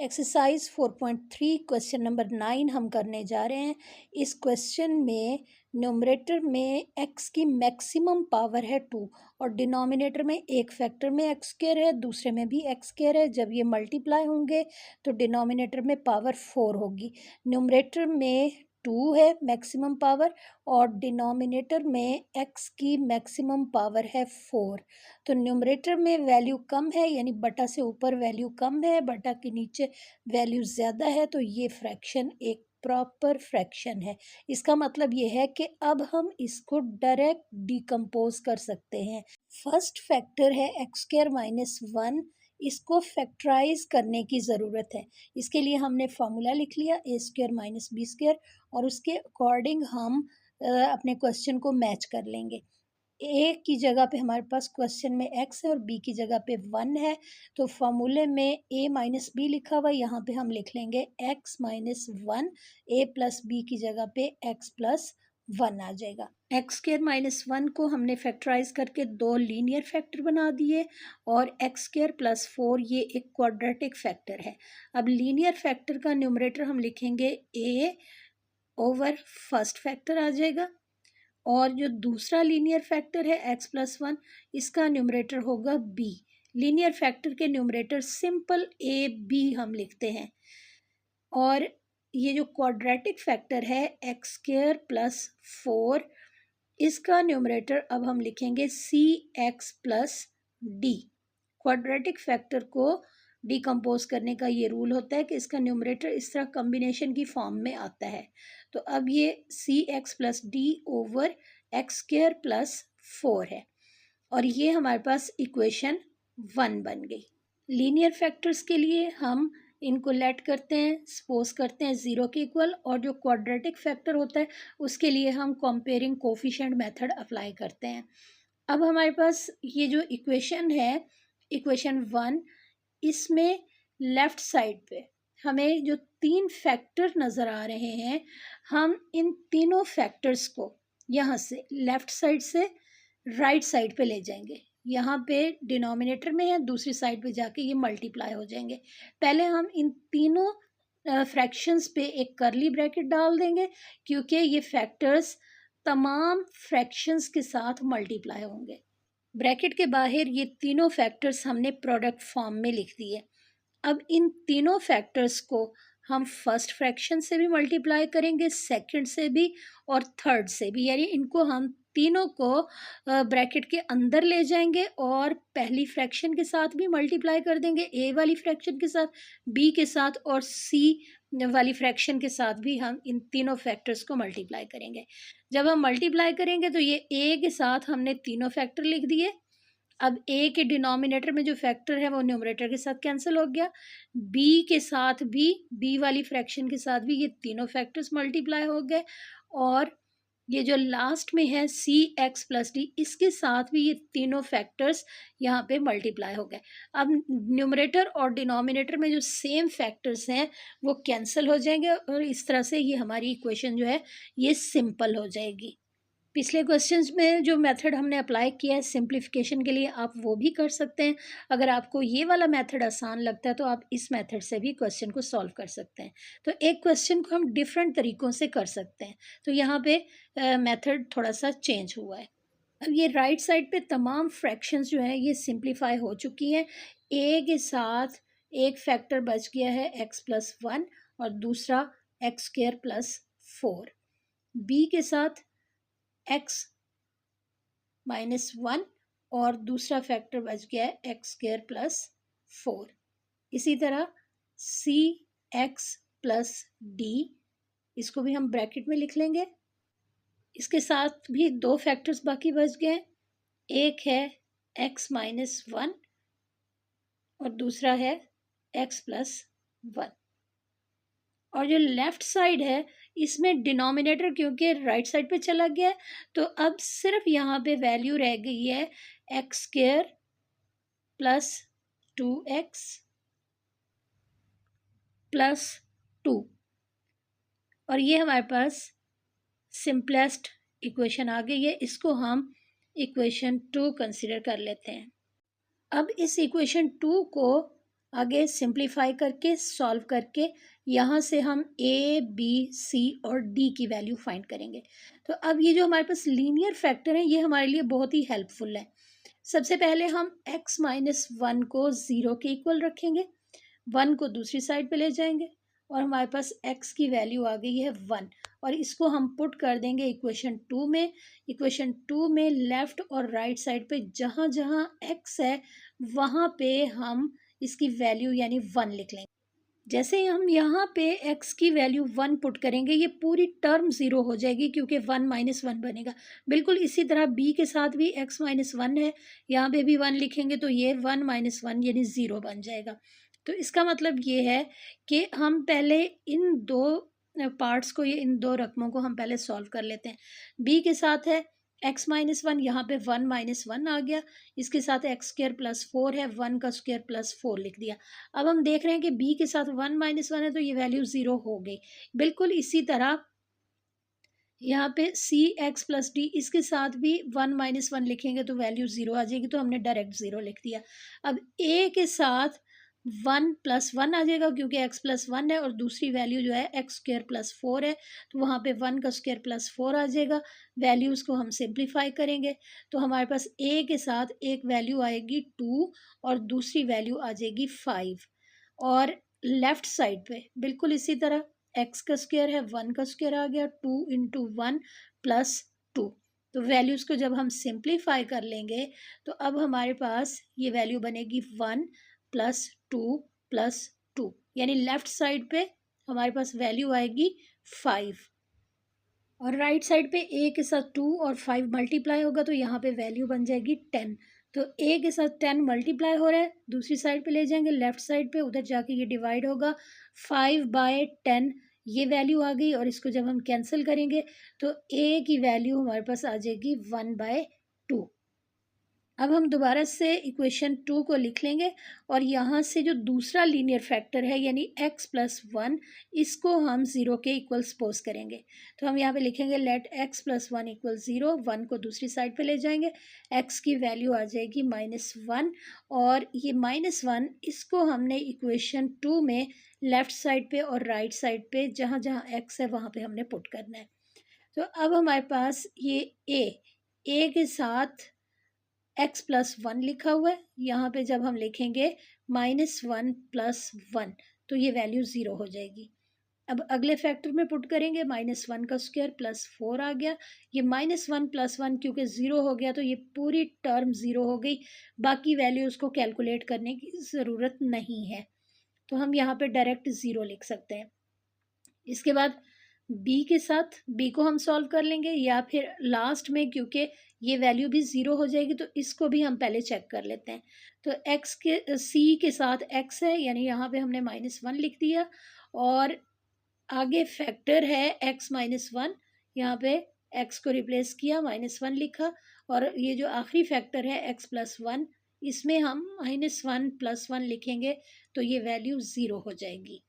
Exercise 4.3 question number 9 हम करने जा रहे हैं। इस क्वेश्चन में न्यूमरेटर में x की मैक्सिमम पावर है 2 और डिनोमिनेटर में एक फैक्टर में x स्क्वायर है, दूसरे में भी x स्क्वायर है। जब ये मल्टीप्लाई होंगे तो डिनोमिनेटर में पावर 4 होगी। न्यूमरेटर में 2 है मैक्सिमम पावर और डिनोमिनेटर में x की मैक्सिमम पावर है 4। तो न्यूमरेटर में वैल्यू कम है, यानी बटा से ऊपर वैल्यू कम है, बटा के नीचे वैल्यू ज़्यादा है, तो ये फ्रैक्शन एक प्रॉपर फ्रैक्शन है। इसका मतलब ये है कि अब हम इसको डायरेक्ट डिकम्पोज कर सकते हैं। फर्स्ट फैक्टर है एक्स स्क्वायर माइनस 1, इसको फैक्टराइज करने की ज़रूरत है। इसके लिए हमने फार्मूला लिख लिया ए स्क्वायर माइनस बी स्क्वायर और उसके अकॉर्डिंग हम अपने क्वेश्चन को मैच कर लेंगे। ए की जगह पे हमारे पास क्वेश्चन में x है और b की जगह पे 1 है, तो फॉर्मूले में a माइनस बी लिखा हुआ है, यहाँ पे हम लिख लेंगे x minus 1, a plus B की जगह पे x प्लस 1 आ जाएगा। एक्स स्क्वायर माइनस 1 को हमने फैक्टराइज करके दो लीनियर फैक्टर बना दिए और एक्स स्क्वायर प्लस 4 ये एक क्वाड्रेटिक फैक्टर है। अब लीनियर फैक्टर का न्यूमरेटर हम लिखेंगे a ओवर फर्स्ट फैक्टर आ जाएगा और जो दूसरा लीनियर फैक्टर है x प्लस 1, इसका न्यूमरेटर होगा b। लीनियर फैक्टर के न्यूमरेटर सिंपल a b हम लिखते हैं और ये जो क्वाड्रेटिक फैक्टर है x स्क्वायर प्लस 4, इसका न्यूमरेटर अब हम लिखेंगे C X plus D. Quadratic factor को डिकम्पोज करने का ये रूल होता है कि इसका न्यूमरेटर इस तरह कम्बिनेशन की फॉर्म में आता है। तो अब ये C X plus D over X square plus 4 है और ये हमारे पास इक्वेशन 1 बन गई। लीनियर फैक्टर्स के लिए हम इनको लेट करते हैं, सपोज करते हैं 0 के इक्वल, और जो क्वाड्रेटिक फैक्टर होता है उसके लिए हम कंपेयरिंग कोफिशिएंट मेथड अप्लाई करते हैं। अब हमारे पास ये जो इक्वेशन है, इक्वेशन 1, इसमें लेफ्ट साइड पे हमें जो 3 फैक्टर नज़र आ रहे हैं, हम इन तीनों फैक्टर्स को यहाँ से लेफ्ट साइड से राइट साइड पे ले जाएंगे। यहाँ पे डिनोमिनेटर में है, दूसरी साइड पे जाके ये मल्टीप्लाई हो जाएंगे। पहले हम इन तीनों फ्रैक्शंस पे एक करली ब्रैकेट डाल देंगे क्योंकि ये फैक्टर्स तमाम फ्रैक्शंस के साथ मल्टीप्लाई होंगे। ब्रैकेट के बाहर ये तीनों फैक्टर्स हमने प्रोडक्ट फॉर्म में लिख दिए। अब इन तीनों फैक्टर्स को हम फर्स्ट फ्रैक्शन से भी मल्टीप्लाई करेंगे, सेकंड से भी और थर्ड से भी, यानी इनको हम तीनों को ब्रैकेट के अंदर ले जाएंगे और पहली फ्रैक्शन के साथ भी मल्टीप्लाई कर देंगे, ए वाली फ्रैक्शन के साथ, बी के साथ और सी वाली फ्रैक्शन के साथ भी हम इन तीनों फैक्टर्स को मल्टीप्लाई करेंगे। जब हम मल्टीप्लाई करेंगे तो ये ए के साथ हमने तीनों फैक्टर लिख दिए। अब ए के डिनोमिनेटर में जो फैक्टर है वो न्यूमरेटर के साथ कैंसिल हो गया, बी के साथ भी, बी वाली फ्रैक्शन के साथ भी ये तीनों फैक्टर्स मल्टीप्लाई हो गए और ये जो लास्ट में है सी एक्स प्लस डी, इसके साथ भी ये तीनों फैक्टर्स यहाँ पे मल्टीप्लाई हो गए। अब न्यूमरेटर और डिनोमिनेटर में जो सेम फैक्टर्स हैं वो कैंसिल हो जाएंगे और इस तरह से ये हमारी इक्वेशन जो है ये सिंपल हो जाएगी। पिछले क्वेश्चंस में जो मेथड हमने अप्लाई किया है सिंप्लीफिकेशन के लिए, आप वो भी कर सकते हैं। अगर आपको ये वाला मेथड आसान लगता है तो आप इस मेथड से भी क्वेश्चन को सॉल्व कर सकते हैं। तो एक क्वेश्चन को हम डिफरेंट तरीक़ों से कर सकते हैं, तो यहाँ पे मेथड थोड़ा सा चेंज हुआ है। अब ये राइट साइड पे तमाम फ्रैक्शंस जो हैं ये सिंप्लीफाई हो चुकी हैं। ए के साथ एक फैक्टर बच गया है एक्स प्लस 1 और दूसरा एक्स स्क्वायर प्लस 4। बी के साथ x माइनस 1 और दूसरा फैक्टर बच गया है एक्स स्क्वायर प्लस 4। इसी तरह सी एक्स प्लस डी, इसको भी हम ब्रैकेट में लिख लेंगे। इसके साथ भी दो फैक्टर्स बाकी बच गए, एक है x माइनस 1 और दूसरा है x प्लस 1। और जो लेफ़्ट साइड है इसमें डिनोमिनेटर क्योंकि राइट साइड पे चला गया है तो अब सिर्फ यहाँ पे वैल्यू रह गई है x square plus 2x plus 2 और ये हमारे पास सिंपलेस्ट इक्वेशन आ गई है। इसको हम इक्वेशन 2 कंसिडर कर लेते हैं। अब इस इक्वेशन 2 को आगे सिंप्लीफाई करके सॉल्व करके यहाँ से हम ए बी सी और डी की वैल्यू फाइंड करेंगे। तो अब ये जो हमारे पास लीनियर फैक्टर है ये हमारे लिए बहुत ही हेल्पफुल है। सबसे पहले हम x माइनस वन को ज़ीरो के इक्वल रखेंगे, वन को दूसरी साइड पे ले जाएंगे और हमारे पास x की वैल्यू आ गई है वन, और इसको हम पुट कर देंगे इक्वेशन टू में। इक्वेशन टू में लेफ़्ट और राइट साइड पे जहाँ जहाँ x है वहाँ पे हम इसकी वैल्यू यानी वन लिख लेंगे। जैसे ही हम यहाँ पे x की वैल्यू वन पुट करेंगे ये पूरी टर्म ज़ीरो हो जाएगी क्योंकि वन माइनस वन बनेगा। बिल्कुल इसी तरह b के साथ भी x माइनस वन है, यहाँ पे भी वन लिखेंगे तो ये वन माइनस वन यानी ज़ीरो बन जाएगा। तो इसका मतलब ये है कि हम पहले इन दो पार्ट्स को, ये इन दो रकमों को हम पहले सॉल्व कर लेते हैं। b के साथ है x माइनस वन, यहाँ पे वन माइनस वन आ गया, इसके साथ एक्स स्क्र प्लस फोर है, वन का स्क्र प्लस फोर लिख दिया। अब हम देख रहे हैं कि b के साथ वन माइनस वन है तो ये वैल्यू ज़ीरो हो गई। बिल्कुल इसी तरह यहाँ पे सी एक्स प्लस डी, इसके साथ भी वन माइनस वन लिखेंगे तो वैल्यू ज़ीरो आ जाएगी, तो हमने डायरेक्ट ज़ीरो लिख दिया। अब ए के साथ वन प्लस वन आ जाएगा क्योंकि एक्स प्लस वन है और दूसरी वैल्यू जो है एक्स स्क्र प्लस फोर है, तो वहाँ पे वन का स्क्र प्लस फोर आ जाएगा। वैल्यूज़ को हम सिंप्लीफाई करेंगे तो हमारे पास ए के साथ एक वैल्यू आएगी टू और दूसरी वैल्यू आ जाएगी फाइव, और लेफ़्ट साइड पे बिल्कुल इसी तरह एक्स का स्क्वायर है, वन का स्क्वायर आ गया, two into one plus two. तो वैल्यूज़ को जब हम सिंप्लीफाई कर लेंगे तो अब हमारे पास ये वैल्यू बनेगी one plus two plus two, यानी लेफ़्ट साइड पे हमारे पास वैल्यू आएगी फाइव, और राइट साइड पे ए के साथ टू और फाइव मल्टीप्लाई होगा तो यहाँ पे वैल्यू बन जाएगी टेन। तो ए के साथ टेन मल्टीप्लाई हो रहा है, दूसरी साइड पे ले जाएंगे लेफ्ट साइड पे, उधर जाके ये डिवाइड होगा, फाइव बाय टेन ये वैल्यू आ गई, और इसको जब हम कैंसिल करेंगे तो ए की वैल्यू हमारे पास आ जाएगी वन बाय टू। अब हम दोबारा से इक्वेशन टू को लिख लेंगे और यहाँ से जो दूसरा लीनियर फैक्टर है यानी x प्लस वन, इसको हम ज़ीरो के इक्वल सपोज करेंगे। तो हम यहाँ पे लिखेंगे let x plus one equal zero, one को दूसरी साइड पे ले जाएंगे, x की वैल्यू आ जाएगी माइनस वन, और ये माइनस वन इसको हमने इक्वेशन टू में लेफ़्ट साइड पे और राइट साइड पे जहाँ जहाँ x है वहाँ पे हमने पुट करना है। तो अब हमारे पास ये ए के साथ x प्लस वन लिखा हुआ है, यहाँ पे जब हम लिखेंगे माइनस वन प्लस वन तो ये वैल्यू ज़ीरो हो जाएगी। अब अगले फैक्टर में पुट करेंगे, माइनस वन का स्क्वायर प्लस फोर आ गया, ये माइनस वन प्लस वन क्योंकि ज़ीरो हो गया तो ये पूरी टर्म ज़ीरो हो गई, बाकी वैल्यूज़ को कैलकुलेट करने की ज़रूरत नहीं है, तो हम यहाँ पे डायरेक्ट ज़ीरो लिख सकते हैं। इसके बाद b के साथ b को हम सॉल्व कर लेंगे, या फिर लास्ट में क्योंकि ये वैल्यू भी ज़ीरो हो जाएगी तो इसको भी हम पहले चेक कर लेते हैं। तो x के c के साथ x है यानी यहाँ पे हमने माइनस वन लिख दिया, और आगे फैक्टर है x माइनस वन, यहाँ पे x को रिप्लेस किया माइनस वन लिखा, और ये जो आखिरी फैक्टर है x प्लस वन, इसमें हम माइनस वन प्लस वन लिखेंगे तो ये वैल्यू ज़ीरो हो जाएगी।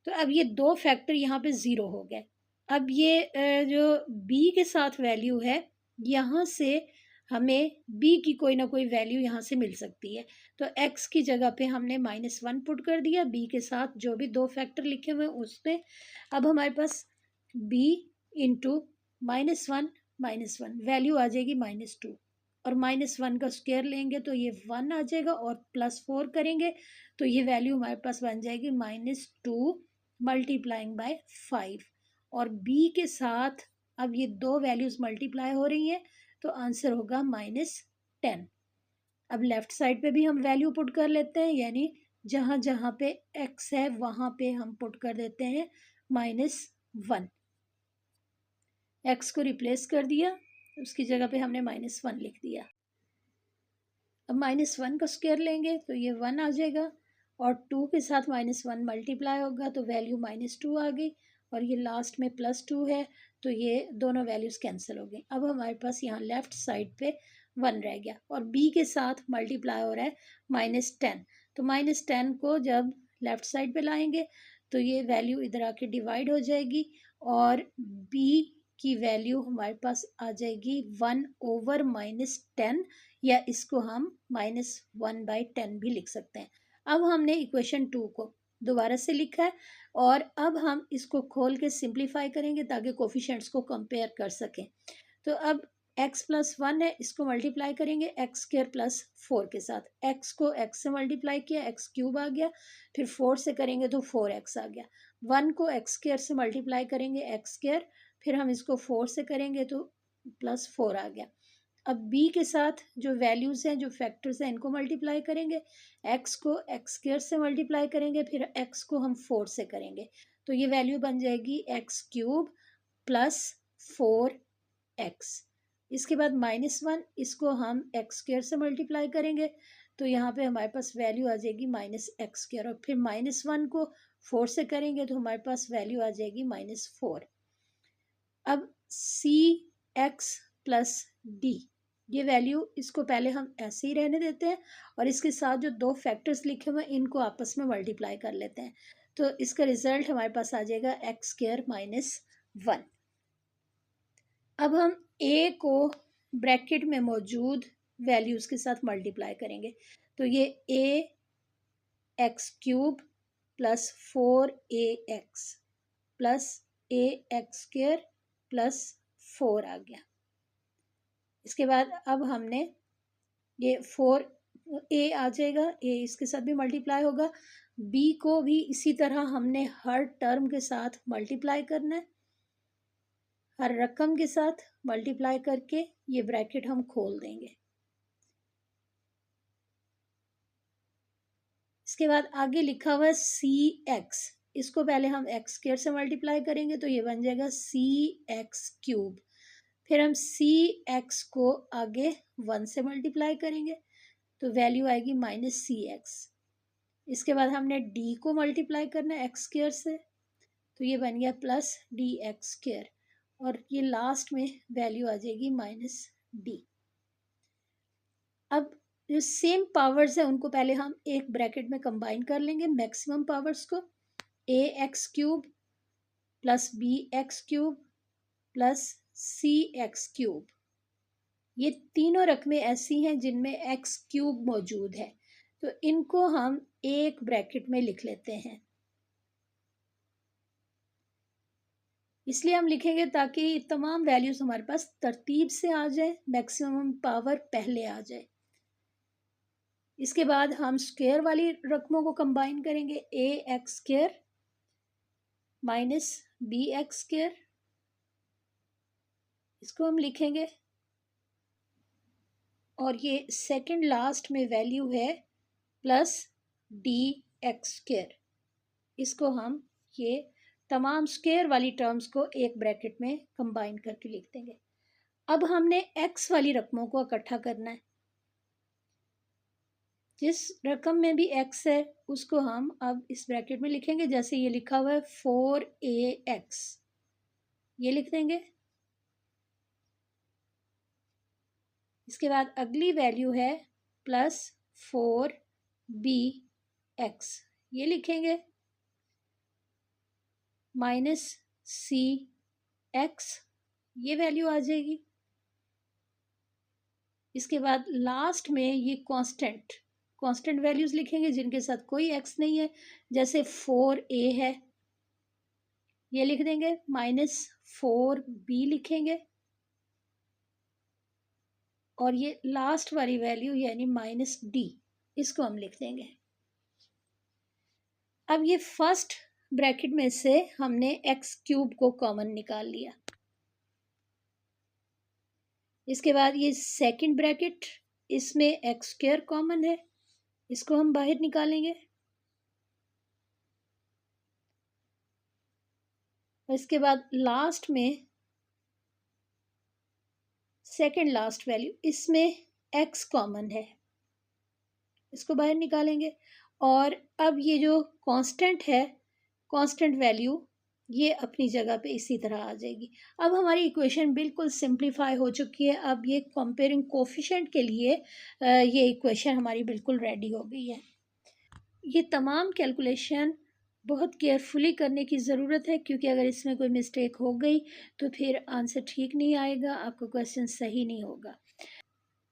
तो अब ये दो फैक्टर यहाँ पे ज़ीरो हो गए। अब ये जो b के साथ वैल्यू है, यहाँ से हमें b की कोई ना कोई वैल्यू यहाँ से मिल सकती है, तो x की जगह पे हमने माइनस वन पुट कर दिया, b के साथ जो भी दो फैक्टर लिखे हुए हैं उसमें। अब हमारे पास b into minus one value आ जाएगी माइनस टू, और माइनस वन का स्क्वायर लेंगे तो ये वन आ जाएगा, और प्लस फोर करेंगे तो ये वैल्यू हमारे पास बन जाएगी minus to multiplying by five, और b के साथ अब ये दो वैल्यूज़ मल्टीप्लाई हो रही हैं तो आंसर होगा माइनस टेन। अब लेफ़्ट साइड पे भी हम वैल्यू पुट कर लेते हैं, यानी जहाँ जहाँ पे x है वहाँ पे हम पुट कर देते हैं माइनस वन, एक्स को रिप्लेस कर दिया, उसकी जगह पे हमने माइनस वन लिख दिया। अब माइनस वन का स्क्वायर लेंगे तो ये वन आ जाएगा, और टू के साथ माइनस वन मल्टीप्लाई होगा तो वैल्यू माइनस टू आ गई, और ये लास्ट में प्लस टू है तो ये दोनों वैल्यूज़ कैंसिल हो गई। अब हमारे पास यहाँ लेफ़्ट साइड पे वन रह गया, और b के साथ मल्टीप्लाई हो रहा है माइनस टेन, तो माइनस टेन को जब लेफ़्ट साइड पे लाएंगे तो ये वैल्यू इधर आके डिवाइड हो जाएगी, और b की वैल्यू हमारे पास आ जाएगी वन ओवर माइनस टेन, या इसको हम माइनस वन बाई टेन भी लिख सकते हैं। अब हमने इक्वेशन 2 को दोबारा से लिखा है और अब हम इसको खोल के सिंप्लीफाई करेंगे ताकि कोफिशिएंट्स को कंपेयर कर सकें। तो अब x+1 है, इसको मल्टीप्लाई करेंगे x² + 4 के साथ। x को x से मल्टीप्लाई किया, x³ आ गया, फिर 4 से करेंगे तो 4x आ गया। 1 को x² से मल्टीप्लाई करेंगे x², फिर हम इसको 4 से करेंगे तो +4 आ गया। अब b के साथ जो वैल्यूज़ हैं, जो फैक्टर्स हैं, इनको मल्टीप्लाई करेंगे। x को x² से मल्टीप्लाई करेंगे, फिर x को हम 4 से करेंगे, तो ये वैल्यू बन जाएगी x³ + 4x। इसके बाद -1, इसको हम x² से मल्टीप्लाई करेंगे, तो यहाँ पे हमारे पास वैल्यू आ जाएगी -x², और फिर -1 को 4 से करेंगे तो हमारे पास वैल्यू आ जाएगी -4। अब cx + d, ये वैल्यू, इसको पहले हम ऐसे ही रहने देते हैं और इसके साथ जो दो फैक्टर्स लिखे हुए हैं इनको आपस में मल्टीप्लाई कर लेते हैं, तो इसका रिजल्ट हमारे पास आ जाएगा x² - 1। अब हम a को ब्रैकेट में मौजूद वैल्यूज़ के साथ मल्टीप्लाई करेंगे, तो ये ax³ + 4ax + ax² + 4 आ गया। इसके बाद अब हमने ये 4 a आ जाएगा, a इसके साथ भी मल्टीप्लाई होगा। b को भी इसी तरह हमने हर टर्म के साथ मल्टीप्लाई करना है, हर रकम के साथ मल्टीप्लाई करके ये ब्रैकेट हम खोल देंगे। इसके बाद आगे लिखा हुआ है cx, इसको पहले हम x² से मल्टीप्लाई करेंगे तो ये बन जाएगा cx³। फिर हम cx को आगे 1 से मल्टीप्लाई करेंगे तो वैल्यू आएगी -cx। इसके बाद हमने d को मल्टीप्लाई करना है x² से, तो ये बन गया +dx², और ये लास्ट में वैल्यू आ जाएगी -d। अब जो सेम पावर्स है उनको पहले हम एक ब्रैकेट में कंबाइन कर लेंगे, मैक्सिमम पावर्स को। ax³ + bx³ + cx³, ये तीनों रकमें ऐसी हैं जिनमें x³ मौजूद है, तो इनको हम एक ब्रैकेट में लिख लेते हैं। इसलिए हम लिखेंगे ताकि तमाम वैल्यूज़ हमारे पास तरतीब से आ जाए, मैक्सिमम पावर पहले आ जाए। इसके बाद हम स्क्वायर वाली रकमों को कंबाइन करेंगे, ax² - bx², इसको हम लिखेंगे, और ये सेकंड लास्ट में वैल्यू है +dx², इसको हम ये तमाम स्क्वायर वाली टर्म्स को एक ब्रैकेट में कंबाइन करके लिख देंगे। अब हमने x वाली रकमों को इकट्ठा करना है, जिस रकम में भी x है उसको हम अब इस ब्रैकेट में लिखेंगे, जैसे ये लिखा हुआ है 4ax, ये लिख देंगे। इसके बाद अगली वैल्यू है +4bx, ये लिखेंगे, -cx, ये वैल्यू आ जाएगी। इसके बाद लास्ट में ये कांस्टेंट वैल्यूज़ लिखेंगे जिनके साथ कोई x नहीं है, जैसे 4a है, ये लिख देंगे, -4b लिखेंगे, और ये लास्ट वाली वैल्यू यानी -d, इसको हम लिख देंगे। अब ये फर्स्ट ब्रैकेट में से हमने x³ को कॉमन निकाल लिया। इसके बाद ये सेकंड ब्रैकेट, इसमें x² कॉमन है, इसको हम बाहर निकालेंगे। और इसके बाद लास्ट में सेकंड लास्ट वैल्यू, इसमें x कॉमन है, इसको बाहर निकालेंगे। और अब ये जो कांस्टेंट है, कांस्टेंट वैल्यू, ये अपनी जगह पे इसी तरह आ जाएगी। अब हमारी इक्वेशन बिल्कुल सिंप्लीफाई हो चुकी है। अब ये कंपेयरिंग कोफिशिएंट के लिए ये इक्वेशन हमारी बिल्कुल रेडी हो गई है। ये तमाम कैलकुलेशन बहुत केयरफुली करने की ज़रूरत है, क्योंकि अगर इसमें कोई मिस्टेक हो गई तो फिर आंसर ठीक नहीं आएगा, आपका क्वेश्चन सही नहीं होगा।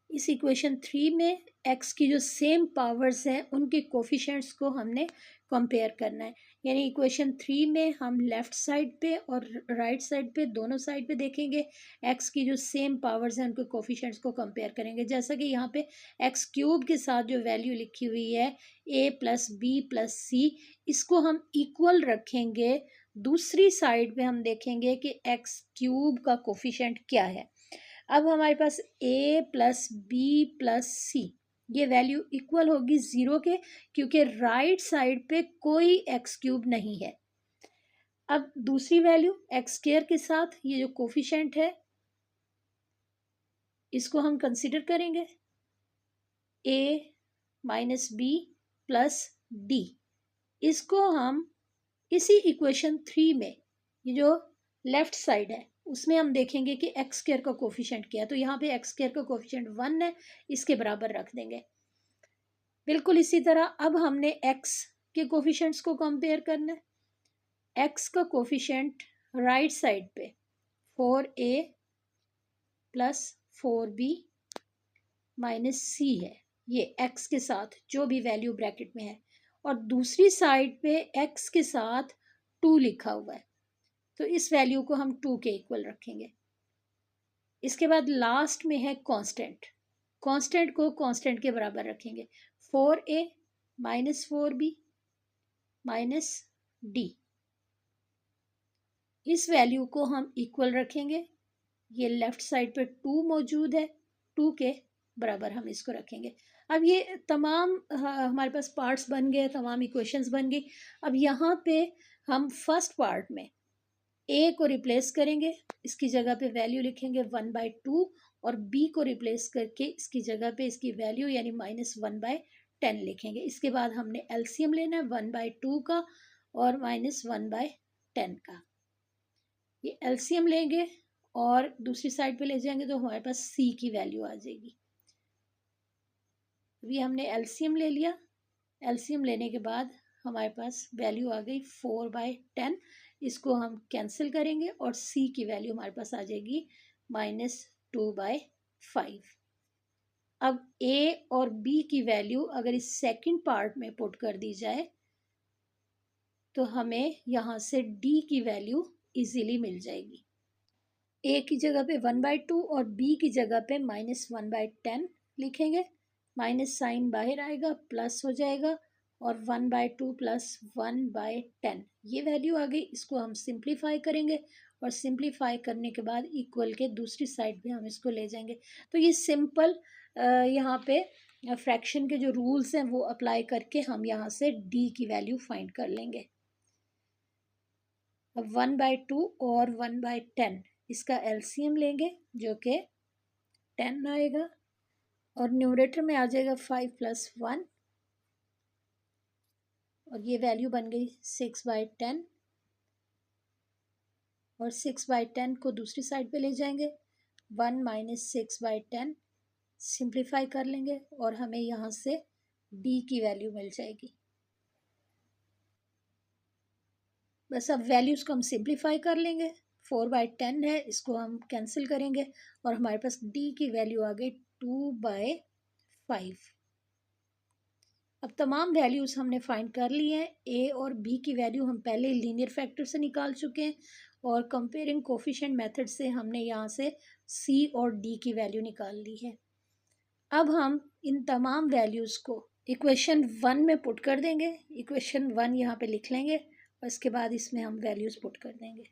इस इक्वेशन 3 में x की जो सेम पावर्स हैं उनके कोफिशेंट्स को हमने कंपेयर करना है। यानी इक्वेशन 3 में हम लेफ़्ट साइड पे और राइट साइड पे दोनों साइड पे देखेंगे, x की जो सेम पावर्स हैं उनके कोफिशेंट्स को कंपेयर करेंगे। जैसा कि यहाँ पे एक्स क्यूब के साथ जो वैल्यू लिखी हुई है a प्लस बी प्लस सी, इसको हम इक्वल रखेंगे। दूसरी साइड पे हम देखेंगे कि एक्स क्यूब का कोफिशेंट क्या है। अब हमारे पास a प्लस बी प्लस सी, ये वैल्यू इक्वल होगी ज़ीरो के, क्योंकि राइट साइड पे कोई एक्स क्यूब नहीं है। अब दूसरी वैल्यू एक्स स्क्वायर के साथ ये जो कोफिशेंट है इसको हम कंसिडर करेंगे, a minus B plus D. इसको हम इसी इक्वेशन 3 में, ये जो लेफ्ट साइड है उसमें हम देखेंगे कि एक्स स्क्वायर का कोफिशिएंट क्या है। तो यहाँ पे एक्स स्क्वायर का कोफिशिएंट 1 है, इसके बराबर रख देंगे। बिल्कुल इसी तरह अब हमने एक्स के कोफिशिएंट्स को कंपेयर करना है। एक्स का कोफिशिएंट राइट साइड पे 4a प्लस 4b माइनस सी है, ये एक्स के साथ जो भी वैल्यू ब्रैकेट में है, और दूसरी साइड पे एक्स के साथ 2 लिखा हुआ है, तो इस वैल्यू को हम 2 के इक्वल रखेंगे। इसके बाद लास्ट में है कांस्टेंट, कांस्टेंट को कांस्टेंट के बराबर रखेंगे, 4a minus 4b minus D. इस वैल्यू को हम इक्वल रखेंगे। ये लेफ्ट साइड पे 2 मौजूद है, 2 के बराबर हम इसको रखेंगे। अब ये तमाम हमारे पास पार्ट्स बन गए, तमाम इक्वेशंस बन गई। अब यहाँ पे हम फर्स्ट पार्ट में a को रिप्लेस करेंगे, इसकी जगह पे वैल्यू लिखेंगे 1/2, और b को रिप्लेस करके इसकी जगह पे इसकी वैल्यू यानी -1/10 लिखेंगे। इसके बाद हमने एलसीएम लेना है 1/2 का और -1/10 का। ये एलसीएम लेंगे और दूसरी साइड पे ले जाएंगे तो हमारे पास c की वैल्यू आ जाएगी। अभी हमने एलसीएम ले लिया, एलसीएम लेने के बाद हमारे पास वैल्यू आ गई 4/10। इसको हम कैंसिल करेंगे और c की वैल्यू हमारे पास आ जाएगी -2/5। अब a और b की वैल्यू अगर इस सेकंड पार्ट में पुट कर दी जाए तो हमें यहाँ से d की वैल्यू इजीली मिल जाएगी। a की जगह पे 1/2 और b की जगह पे -1/10 लिखेंगे, माइनस साइन बाहर आएगा, प्लस हो जाएगा, और 1/2 प्लस 1/10 ये वैल्यू आ गई। इसको हम सिंप्लीफाई करेंगे और सिंप्लीफाई करने के बाद इक्वल के दूसरी साइड पे हम इसको ले जाएंगे। तो ये सिंपल यहाँ पे फ्रैक्शन के जो रूल्स हैं वो अप्लाई करके हम यहाँ से d की वैल्यू फाइंड कर लेंगे। अब 1/2 और 1/10 इसका एलसीएम लेंगे जो कि 10 आएगा, और न्यूमरेटर में आ जाएगा 5 + 1, और ये वैल्यू बन गई 6/10, और 6/10 को दूसरी साइड पे ले जाएंगे, 1 - 6/10 सिंप्लीफाई कर लेंगे और हमें यहाँ से d की वैल्यू मिल जाएगी। बस अब वैल्यूज़ को हम सिंप्लीफाई कर लेंगे, 4/10 है, इसको हम कैंसिल करेंगे और हमारे पास d की वैल्यू आ गई 2/5। अब तमाम वैल्यूज़ हमने फाइंड कर ली हैं। a और b की वैल्यू हम पहले लीनियर फैक्टर से निकाल चुके हैं, और कंपेयरिंग कोफिशिएंट मेथड से हमने यहाँ से c और d की वैल्यू निकाल ली है। अब हम इन तमाम वैल्यूज़ को इक्वेशन 1 में पुट कर देंगे। इक्वेशन 1 यहाँ पे लिख लेंगे और इसके बाद इसमें हम वैल्यूज़ पुट कर देंगे।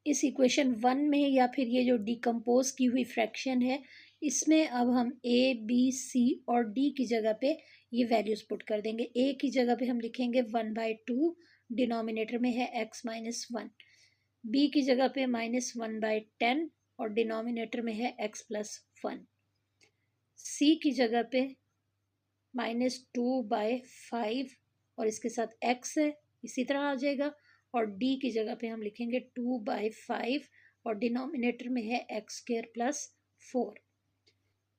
इस इक्वेशन 1 में या फिर ये जो डिकम्पोज की हुई फ्रैक्शन है इसमें अब हम a, b, c और d की जगह पे ये वैल्यूज़ पुट कर देंगे। a की जगह पे हम लिखेंगे 1/2, डिनोमिनेटर में है x - 1। b की जगह पे -1/10 और डिनोमिनेटर में है x + 1। c की जगह पे -2/5 और इसके साथ x है, इसी तरह आ जाएगा, और d की जगह पे हम लिखेंगे 2/5 और डिनोमिनेटर में है x² + 4।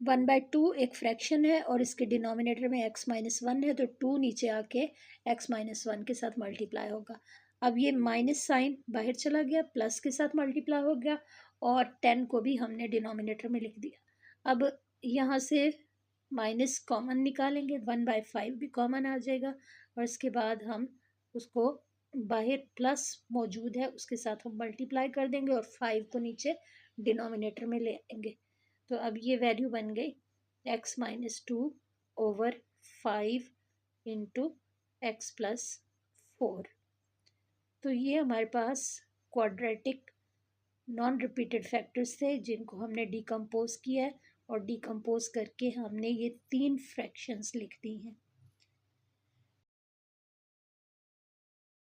1/2 एक फ्रैक्शन है और इसके डिनोमिनेटर में x - 1 है, तो 2 नीचे आके x - 1 के साथ मल्टीप्लाई होगा। अब ये माइनस साइन बाहर चला गया, प्लस के साथ मल्टीप्लाई हो गया, और 10 को भी हमने डिनोमिनेटर में लिख दिया। अब यहाँ से माइनस कॉमन निकालेंगे, 1/5 भी कॉमन आ जाएगा, और इसके बाद हम उसको बाहर प्लस मौजूद है उसके साथ हम मल्टीप्लाई कर देंगे और 5 को नीचे डिनोमिनेटर में ले आएंगे। तो अब ये वैल्यू बन गई x-2/5 इंटू x+4। तो ये हमारे पास क्वाड्रेटिक नॉन रिपीटेड फैक्टर्स थे जिनको हमने डिकम्पोज किया है, और डिकम्पोज करके हमने ये 3 फ्रैक्शंस लिख दी हैं।